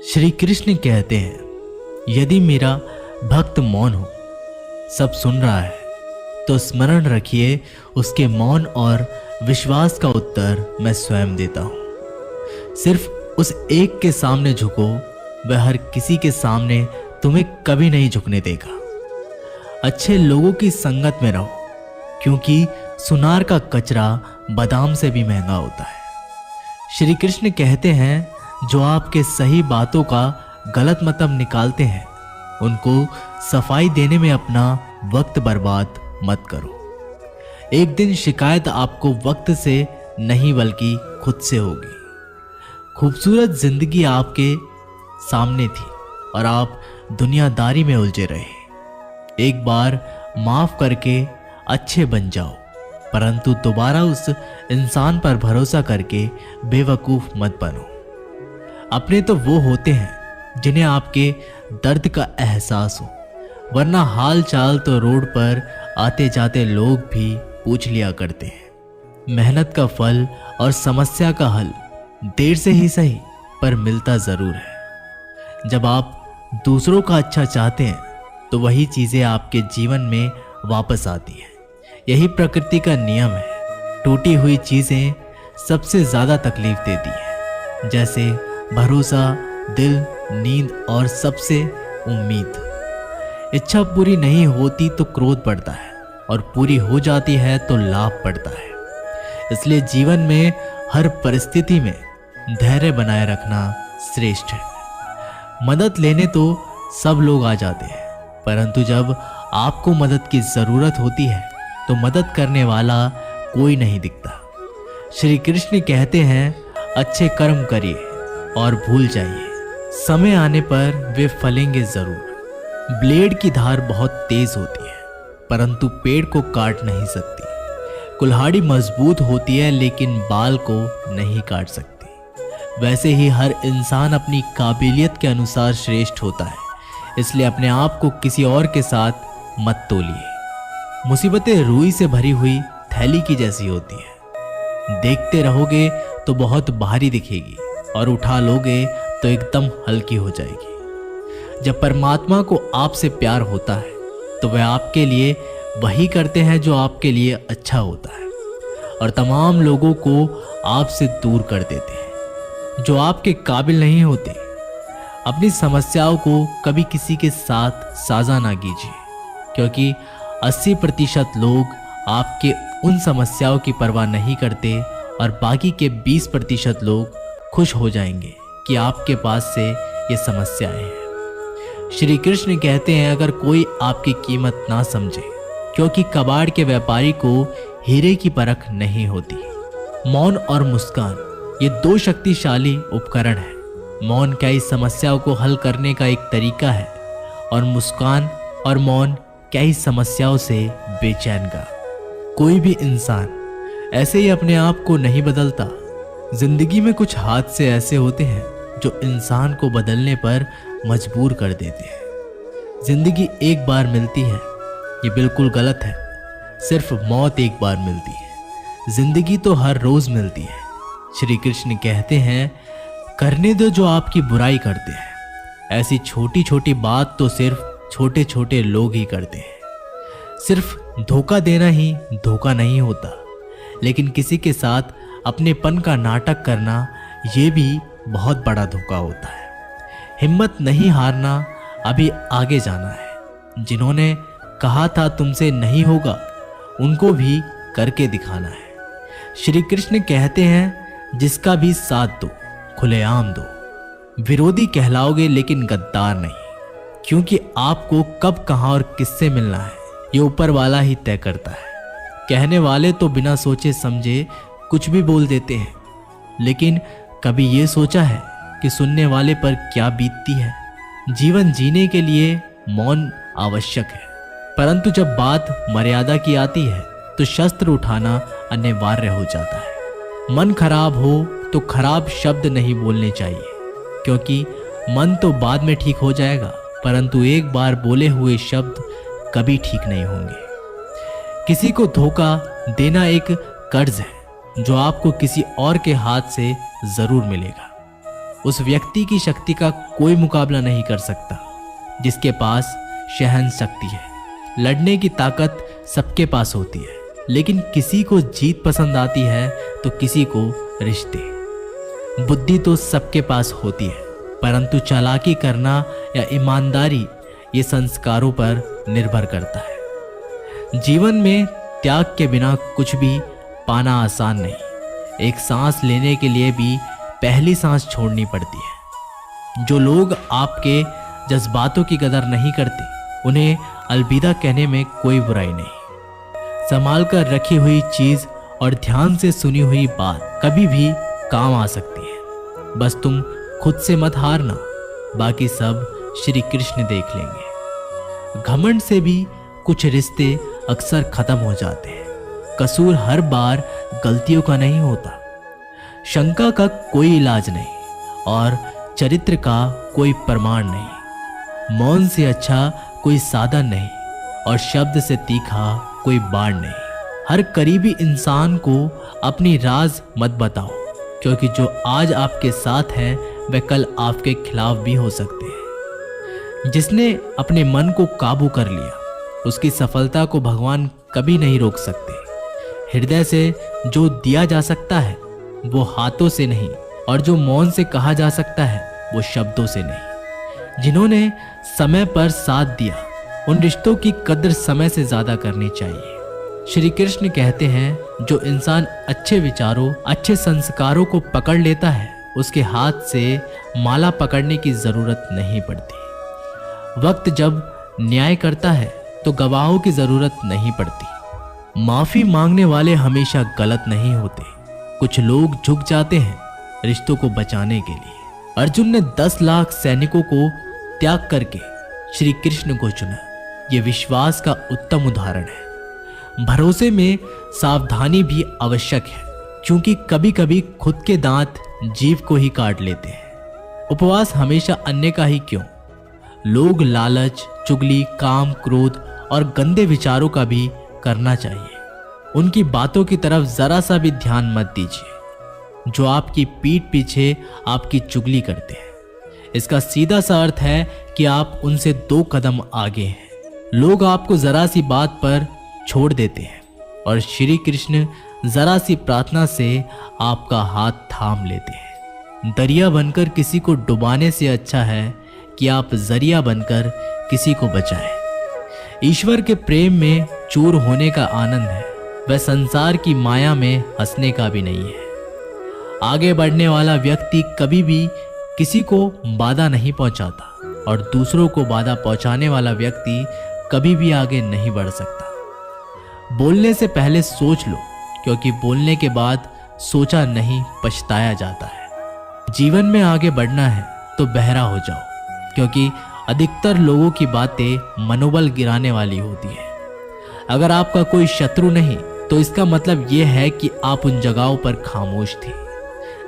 श्री कृष्ण कहते हैं, यदि मेरा भक्त मौन हो, सब सुन रहा है, तो स्मरण रखिए उसके मौन और विश्वास का उत्तर मैं स्वयं देता हूं। सिर्फ उस एक के सामने झुको, वह हर किसी के सामने तुम्हें कभी नहीं झुकने देगा। अच्छे लोगों की संगत में रहो, क्योंकि सुनार का कचरा बादाम से भी महंगा होता है। श्री कृष्ण कहते हैं, जो आपके सही बातों का गलत मतलब निकालते हैं, उनको सफाई देने में अपना वक्त बर्बाद मत करो। एक दिन शिकायत आपको वक्त से नहीं बल्कि खुद से होगी। खूबसूरत जिंदगी आपके सामने थी और आप दुनियादारी में उलझे रहे। एक बार माफ करके अच्छे बन जाओ, परंतु दोबारा उस इंसान पर भरोसा करके बेवकूफ मत बनो। अपने तो वो होते हैं जिन्हें आपके दर्द का एहसास हो, वरना हाल चाल तो रोड पर आते जाते लोग भी पूछ लिया करते हैं। मेहनत का फल और समस्या का हल देर से ही सही पर मिलता जरूर है। जब आप दूसरों का अच्छा चाहते हैं तो वही चीजें आपके जीवन में वापस आती हैं। यही प्रकृति का नियम है। टूटी हुई चीजें सबसे ज्यादा तकलीफ देती हैं, जैसे भरोसा, दिल, नींद और सबसे उम्मीद। इच्छा पूरी नहीं होती तो क्रोध बढ़ता है और पूरी हो जाती है तो लाभ बढ़ता है। इसलिए जीवन में हर परिस्थिति में धैर्य बनाए रखना श्रेष्ठ है। मदद लेने तो सब लोग आ जाते हैं, परंतु जब आपको मदद की जरूरत होती है तो मदद करने वाला कोई नहीं दिखता। श्री कृष्ण कहते हैं, अच्छे कर्म करिए और भूल जाइए, समय आने पर वे फलेंगे जरूर। ब्लेड की धार बहुत तेज होती है, परंतु पेड़ को काट नहीं सकती। कुल्हाड़ी मजबूत होती है, लेकिन बाल को नहीं काट सकती। वैसे ही हर इंसान अपनी काबिलियत के अनुसार श्रेष्ठ होता है, इसलिए अपने आप को किसी और के साथ मत तोलिए। मुसीबतें रुई से भरी हुई थैली की जैसी होती है। देखते रहोगे तो बहुत भारी दिखेगी और उठा लोगे तो एकदम हल्की हो जाएगी। जब परमात्मा को आपसे प्यार होता है तो वह आपके लिए वही करते हैं जो आपके लिए अच्छा होता है, और तमाम लोगों को आपसे दूर कर देते हैं जो आपके काबिल नहीं होते। अपनी समस्याओं को कभी किसी के साथ साझा ना कीजिए, क्योंकि 80% लोग आपके उन समस्याओं की परवाह नहीं करते और बाकी के 20% लोग खुश हो जाएंगे कि आपके पास से ये समस्याएं हैं। श्री कृष्ण कहते हैं, अगर कोई आपकी कीमत ना समझे, क्योंकि कबाड़ के व्यापारी को हीरे की परख नहीं होती। मौन और मुस्कान ये दो शक्तिशाली उपकरण हैं। मौन कई समस्याओं को हल करने का एक तरीका है और मुस्कान और मौन कई समस्याओं से बेचैन का। कोई भी इंसान ऐसे ही अपने आप को नहीं बदलता। जिंदगी में कुछ हादसे ऐसे होते हैं जो इंसान को बदलने पर मजबूर कर देते हैं। जिंदगी एक बार मिलती है, ये बिल्कुल गलत है। सिर्फ मौत एक बार मिलती है, जिंदगी तो हर रोज मिलती है। श्री कृष्ण कहते हैं, करने दो जो आपकी बुराई करते हैं। ऐसी छोटी छोटी बात तो सिर्फ छोटे छोटे लोग ही करते हैं। सिर्फ धोखा देना ही धोखा नहीं होता, लेकिन किसी के साथ अपनेपन का नाटक करना ये भी बहुत बड़ा धोखा होता है। हिम्मत नहीं हारना, अभी आगे जाना है। जिन्होंने कहा था तुमसे नहीं होगा, उनको भी करके दिखाना है। श्री कृष्ण कहते हैं, जिसका भी साथ दो, खुलेआम दो। विरोधी कहलाओगे लेकिन गद्दार नहीं, क्योंकि आपको कब, कहां और किससे मिलना है ये ऊपर वाला ही तय करता है। कहने वाले तो बिना सोचे समझे कुछ भी बोल देते हैं, लेकिन कभी ये सोचा है कि सुनने वाले पर क्या बीतती है। जीवन जीने के लिए मौन आवश्यक है, परंतु जब बात मर्यादा की आती है तो शस्त्र उठाना अनिवार्य हो जाता है। मन खराब हो तो खराब शब्द नहीं बोलने चाहिए, क्योंकि मन तो बाद में ठीक हो जाएगा, परंतु एक बार बोले हुए शब्द कभी ठीक नहीं होंगे। किसी को धोखा देना एक कर्ज है जो आपको किसी और के हाथ से जरूर मिलेगा। उस व्यक्ति की शक्ति का कोई मुकाबला नहीं कर सकता जिसके पास सहन शक्ति है। लड़ने की ताकत सबके पास होती है, लेकिन किसी को जीत पसंद आती है तो किसी को रिश्ते। बुद्धि तो सबके पास होती है, परंतु चालाकी करना या ईमानदारी ये संस्कारों पर निर्भर करता है। जीवन में त्याग के बिना कुछ भी पाना आसान नहीं। एक सांस लेने के लिए भी पहली सांस छोड़नी पड़ती है। जो लोग आपके जज्बातों की कदर नहीं करते, उन्हें अलविदा कहने में कोई बुराई नहीं। संभाल कर रखी हुई चीज और ध्यान से सुनी हुई बात कभी भी काम आ सकती है। बस तुम खुद से मत हारना, बाकी सब श्री कृष्ण देख लेंगे। घमंड से भी कुछ रिश्ते अक्सर खत्म हो जाते हैं। कसूर हर बार गलतियों का नहीं होता। शंका का कोई इलाज नहीं और चरित्र का कोई प्रमाण नहीं। मौन से अच्छा कोई साधन नहीं और शब्द से तीखा कोई बाण नहीं। हर करीबी इंसान को अपनी राज मत बताओ, क्योंकि जो आज आपके साथ है वह कल आपके खिलाफ भी हो सकते हैं। जिसने अपने मन को काबू कर लिया, उसकी सफलता को भगवान कभी नहीं रोक सकते। हृदय से जो दिया जा सकता है वो हाथों से नहीं, और जो मौन से कहा जा सकता है वो शब्दों से नहीं। जिन्होंने समय पर साथ दिया, उन रिश्तों की कद्र समय से ज्यादा करनी चाहिए। श्री कृष्ण कहते हैं, जो इंसान अच्छे विचारों, अच्छे संस्कारों को पकड़ लेता है, उसके हाथ से माला पकड़ने की जरूरत नहीं पड़ती। वक्त जब न्याय करता है तो गवाहों की जरूरत नहीं पड़ती। माफी मांगने वाले हमेशा गलत नहीं होते। कुछ लोग झुक जाते हैं रिश्तों को बचाने के लिए। अर्जुन ने 10 लाख सैनिकों को त्याग करके श्री कृष्ण को चुना। यह विश्वास का उत्तम उदाहरण है। भरोसे में सावधानी भी आवश्यक है, क्योंकि कभी कभी खुद के दांत जीभ को ही काट लेते हैं। उपवास हमेशा अन्य का ही क्यों? लोग लालच, चुगली, काम, क्रोध और गंदे विचारों का भी करना चाहिए। उनकी बातों की तरफ जरा सा भी ध्यान मत दीजिए जो आपकी पीठ पीछे आपकी चुगली करते हैं। इसका सीधा सा अर्थ है कि आप उनसे 2 कदम आगे हैं। लोग आपको जरा सी बात पर छोड़ देते हैं और श्री कृष्ण जरा सी प्रार्थना से आपका हाथ थाम लेते हैं। दरिया बनकर किसी को डुबाने से अच्छा है कि आप जरिया बनकर किसी को बचाएं। ईश्वर के प्रेम में चूर होने का आनंद है, वह संसार की माया में हंसने का भी नहीं है। आगे बढ़ने वाला व्यक्ति कभी भी किसी को बाधा नहीं पहुंचाता, और दूसरों को बाधा पहुंचाने वाला व्यक्ति कभी भी आगे नहीं बढ़ सकता। बोलने से पहले सोच लो, क्योंकि बोलने के बाद सोचा नहीं पछताया जाता है। जीवन में आगे बढ़ना है तो बहरा हो जाओ, क्योंकि अधिकतर लोगों की बातें मनोबल गिराने वाली होती है। अगर आपका कोई शत्रु नहीं तो इसका मतलब यह है कि आप उन जगहों पर खामोश थे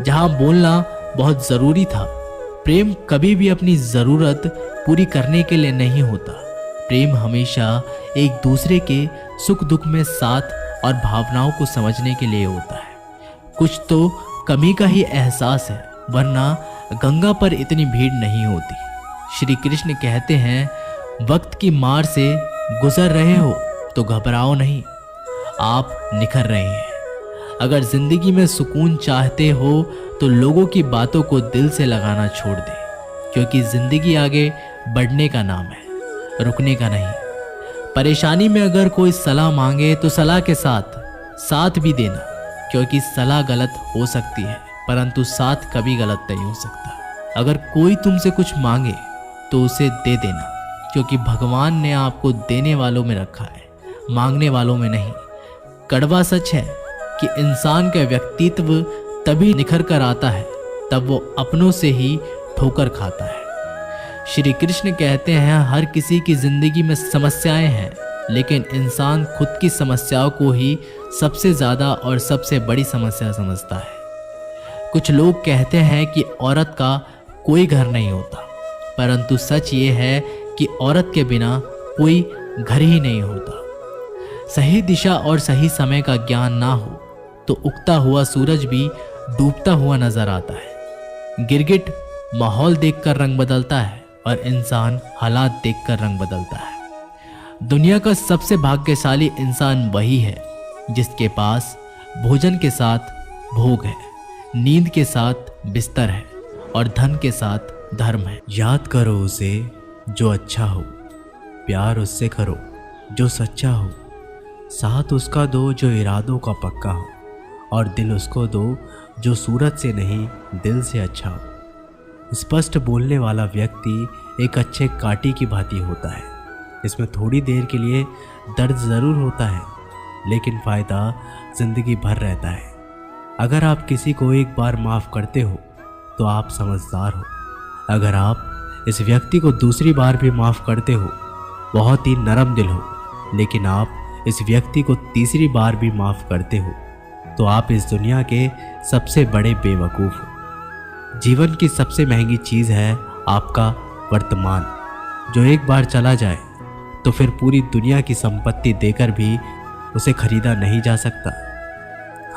जहां बोलना बहुत जरूरी था। प्रेम कभी भी अपनी जरूरत पूरी करने के लिए नहीं होता। प्रेम हमेशा एक दूसरे के सुख दुख में साथ और भावनाओं को समझने के लिए होता है। कुछ तो कमी का ही एहसास है, वरना गंगा पर इतनी भीड़ नहीं होती। श्री कृष्ण कहते हैं, वक्त की मार से गुजर रहे हो तो घबराओ नहीं, आप निखर रहे हैं। अगर जिंदगी में सुकून चाहते हो तो लोगों की बातों को दिल से लगाना छोड़ दे, क्योंकि जिंदगी आगे बढ़ने का नाम है, रुकने का नहीं। परेशानी में अगर कोई सलाह मांगे तो सलाह के साथ भी देना, क्योंकि सलाह गलत हो सकती है परंतु साथ कभी गलत नहीं हो सकता। अगर कोई तुमसे कुछ मांगे तो उसे दे देना, क्योंकि भगवान ने आपको देने वालों में रखा है, मांगने वालों में नहीं। कड़वा सच है कि इंसान का व्यक्तित्व तभी निखर कर आता है तब वो अपनों से ही ठोकर खाता है। श्री कृष्ण कहते हैं, हर किसी की जिंदगी में समस्याएं हैं, लेकिन इंसान खुद की समस्याओं को ही सबसे ज्यादा और सबसे बड़ी समस्या समझता है। कुछ लोग कहते हैं कि औरत का कोई घर नहीं होता, परंतु सच ये है कि औरत के बिना कोई घर ही नहीं होता। सही दिशा और सही समय का ज्ञान ना हो तो उगता हुआ सूरज भी डूबता हुआ नजर आता है। गिरगिट माहौल देखकर रंग बदलता है और इंसान हालात देखकर रंग बदलता है। दुनिया का सबसे भाग्यशाली इंसान वही है जिसके पास भोजन के साथ भोग है, नींद के साथ बिस्तर है और धन के साथ धर्म है। याद करो उसे जो अच्छा हो, प्यार उससे करो जो सच्चा हो, साथ उसका दो जो इरादों का पक्का हो, और दिल उसको दो जो सूरत से नहीं दिल से अच्छा हो। स्पष्ट बोलने वाला व्यक्ति एक अच्छे कांटे की भांति होता है। इसमें थोड़ी देर के लिए दर्द ज़रूर होता है, लेकिन फ़ायदा ज़िंदगी भर रहता है। अगर आप किसी को एक बार माफ़ करते हो तो आप समझदार हो। अगर आप इस व्यक्ति को दूसरी बार भी माफ़ करते हो, बहुत ही नरम दिल हो। लेकिन आप इस व्यक्ति को तीसरी बार भी माफ़ करते हो तो आप इस दुनिया के सबसे बड़े बेवकूफ़ हो। जीवन की सबसे महंगी चीज़ है आपका वर्तमान, जो एक बार चला जाए तो फिर पूरी दुनिया की संपत्ति देकर भी उसे खरीदा नहीं जा सकता।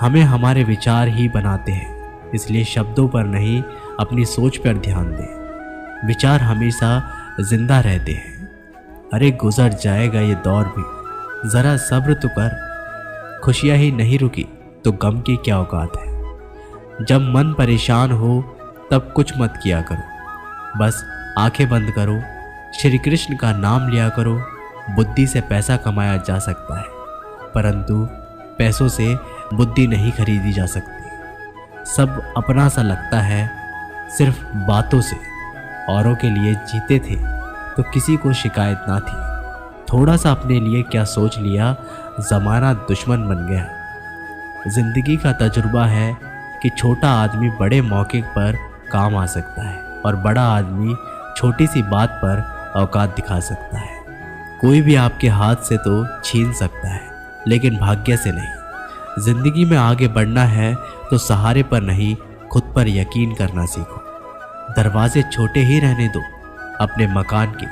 हमें हमारे विचार ही बनाते हैं, इसलिए शब्दों पर नहीं अपनी सोच पर ध्यान दें। विचार हमेशा जिंदा रहते हैं। अरे गुजर जाएगा ये दौर भी, ज़रा सब्र तो कर। खुशियाँ ही नहीं रुकी तो गम की क्या औकात है। जब मन परेशान हो तब कुछ मत किया करो, बस आंखें बंद करो, श्री कृष्ण का नाम लिया करो। बुद्धि से पैसा कमाया जा सकता है, परंतु पैसों से बुद्धि नहीं खरीदी जा सकती। सब अपना सा लगता है सिर्फ बातों से। औरों के लिए जीते थे तो किसी को शिकायत ना थी। थोड़ा सा अपने लिए क्या सोच लिया, ज़माना दुश्मन बन गया। जिंदगी का तजुर्बा है कि छोटा आदमी बड़े मौके पर काम आ सकता है और बड़ा आदमी छोटी सी बात पर औकात दिखा सकता है। कोई भी आपके हाथ से तो छीन सकता है, लेकिन भाग्य से नहीं। जिंदगी में आगे बढ़ना है तो सहारे पर नहीं, खुद पर यकीन करना सीखो। दरवाजे छोटे ही रहने दो अपने मकान के।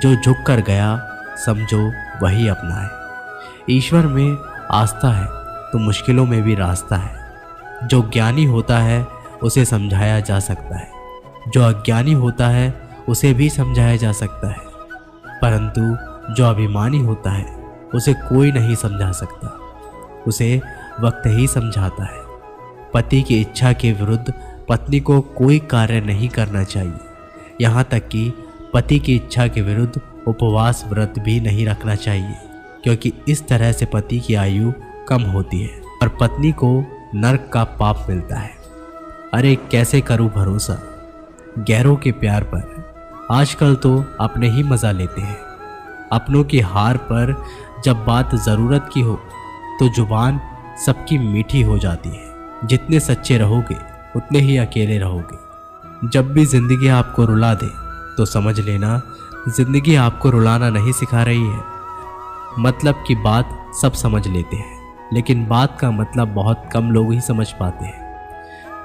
जो झुक कर गया समझो वही अपना है। ईश्वर में आस्था है तो मुश्किलों में भी रास्ता है। जो ज्ञानी होता है उसे समझाया जा सकता है, जो अज्ञानी होता है उसे भी समझाया जा सकता है, परंतु जो अभिमानी होता है उसे कोई नहीं समझा सकता। उसे वक्त ही समझाता है। पति की इच्छा के विरुद्ध पत्नी को कोई कार्य नहीं करना चाहिए, यहाँ तक कि पति की इच्छा के विरुद्ध उपवास व्रत भी नहीं रखना चाहिए, क्योंकि इस तरह से पति की आयु कम होती है और पत्नी को नरक का पाप मिलता है। अरे कैसे करूं भरोसा गैरों के प्यार पर। आजकल तो अपने ही मज़ा लेते हैं। अपनों की हार पर जब बात ज़रूरत की हो तो जुबान सबकी मीठी हो जाती है। जितने सच्चे रहोगे उतने ही अकेले रहोगे। जब भी ज़िंदगी आपको रुला दे तो समझ लेना ज़िंदगी आपको रुलाना नहीं सिखा रही है। मतलब की बात सब समझ लेते हैं, लेकिन बात का मतलब बहुत कम लोग ही समझ पाते हैं।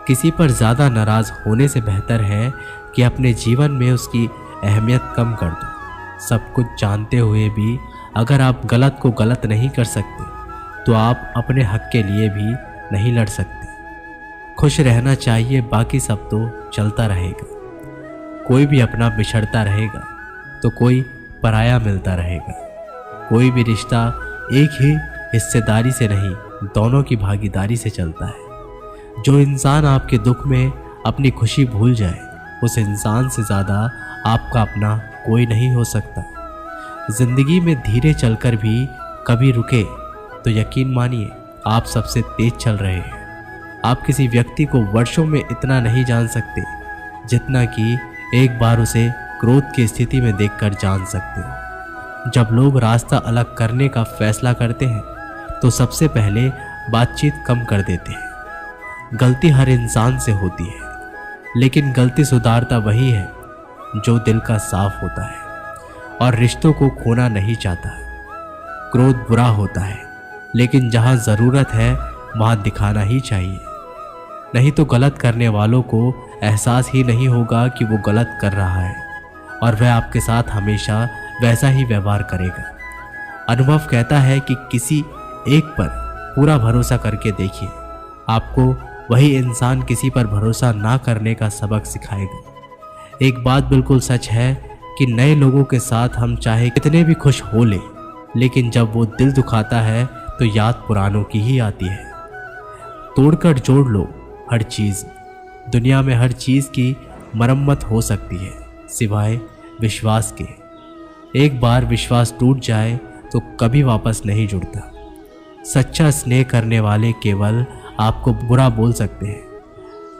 किसी पर ज़्यादा नाराज़ होने से बेहतर है कि अपने जीवन में उसकी अहमियत कम कर दो। सब कुछ जानते हुए भी अगर आप गलत को गलत नहीं कर सकते तो आप अपने हक के लिए भी नहीं लड़ सकते। खुश रहना चाहिए, बाकी सब तो चलता रहेगा। कोई भी अपना बिछड़ता रहेगा तो कोई पराया मिलता रहेगा। कोई भी रिश्ता एक ही हिस्सेदारी से नहीं, दोनों की भागीदारी से चलता है। जो इंसान आपके दुख में अपनी खुशी भूल जाए, उस इंसान से ज़्यादा आपका अपना कोई नहीं हो सकता। जिंदगी में धीरे चलकर भी कभी रुके तो यकीन मानिए आप सबसे तेज चल रहे हैं। आप किसी व्यक्ति को वर्षों में इतना नहीं जान सकते जितना कि एक बार उसे क्रोध की स्थिति में देखकर जान सकते हो। जब लोग रास्ता अलग करने का फैसला करते हैं तो सबसे पहले बातचीत कम कर देते हैं। गलती हर इंसान से होती है, लेकिन गलती सुधारता वही है जो दिल का साफ होता है और रिश्तों को खोना नहीं चाहता। क्रोध बुरा होता है, लेकिन जहाँ ज़रूरत है वहाँ दिखाना ही चाहिए, नहीं तो गलत करने वालों को एहसास ही नहीं होगा कि वो गलत कर रहा है और वह आपके साथ हमेशा वैसा ही व्यवहार करेगा। अनुभव कहता है कि किसी एक पर पूरा भरोसा करके देखिए, आपको वही इंसान किसी पर भरोसा ना करने का सबक सिखाएगा। एक बात बिल्कुल सच है कि नए लोगों के साथ हम चाहे कितने भी खुश हो ले, लेकिन जब वो दिल दुखाता है तो याद पुरानों की ही आती है। तोड़कर जोड़ लो हर चीज़, दुनिया में हर चीज़ की मरम्मत हो सकती है सिवाय विश्वास के। एक बार विश्वास टूट जाए तो कभी वापस नहीं जुड़ता। सच्चा स्नेह करने वाले केवल आपको बुरा बोल सकते हैं,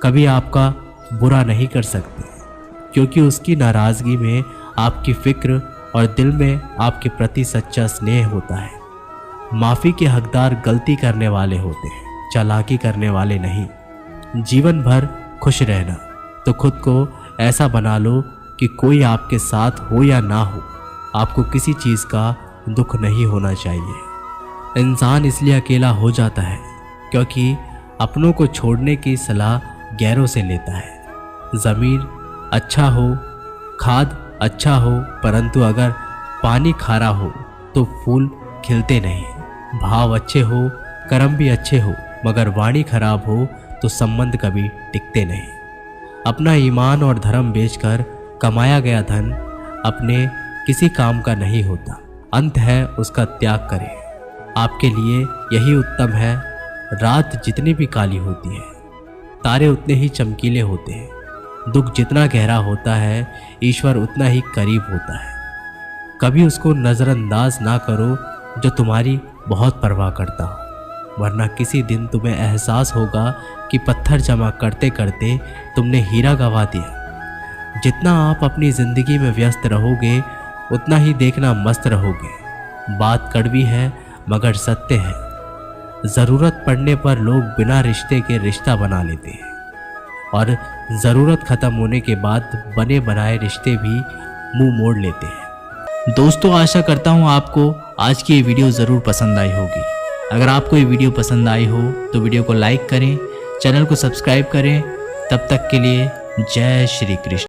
कभी आपका बुरा नहीं कर सकते, क्योंकि उसकी नाराज़गी में आपकी फिक्र और दिल में आपके प्रति सच्चा स्नेह होता है। माफ़ी के हकदार गलती करने वाले होते हैं, चालाकी करने वाले नहीं। जीवन भर खुश रहना तो खुद को ऐसा बना लो कि कोई आपके साथ हो या ना हो, आपको किसी चीज़ का दुख नहीं होना चाहिए। इंसान इसलिए अकेला हो जाता है क्योंकि अपनों को छोड़ने की सलाह गैरों से लेता है। ज़मीन अच्छा हो, खाद अच्छा हो, परंतु अगर पानी खारा हो तो फूल खिलते नहीं। भाव अच्छे हो, कर्म भी अच्छे हो, मगर वाणी खराब हो तो संबंध कभी टिकते नहीं। अपना ईमान और धर्म बेचकर कमाया गया धन अपने किसी काम का नहीं होता। अंत है उसका त्याग करें। आपके लिए यही उत्तम है। रात जितनी भी काली होती है, तारे उतने ही चमकीले होते हैं। दुख जितना गहरा होता है, ईश्वर उतना ही करीब होता है। कभी उसको नज़रअंदाज ना करो जो तुम्हारी बहुत परवाह करता हो, वरना किसी दिन तुम्हें एहसास होगा कि पत्थर जमा करते करते तुमने हीरा गंवा दिया। जितना आप अपनी ज़िंदगी में व्यस्त रहोगे उतना ही देखना मस्त रहोगे। बात कड़वी है मगर सत्य है। ज़रूरत पड़ने पर लोग बिना रिश्ते के रिश्ता बना लेते हैं और ज़रूरत ख़त्म होने के बाद बने बनाए रिश्ते भी मुंह मोड़ लेते हैं। दोस्तों, आशा करता हूँ आपको आज की ये वीडियो ज़रूर पसंद आई होगी। अगर आपको ये वीडियो पसंद आई हो तो वीडियो को लाइक करें, चैनल को सब्सक्राइब करें। तब तक के लिए जय श्री कृष्ण।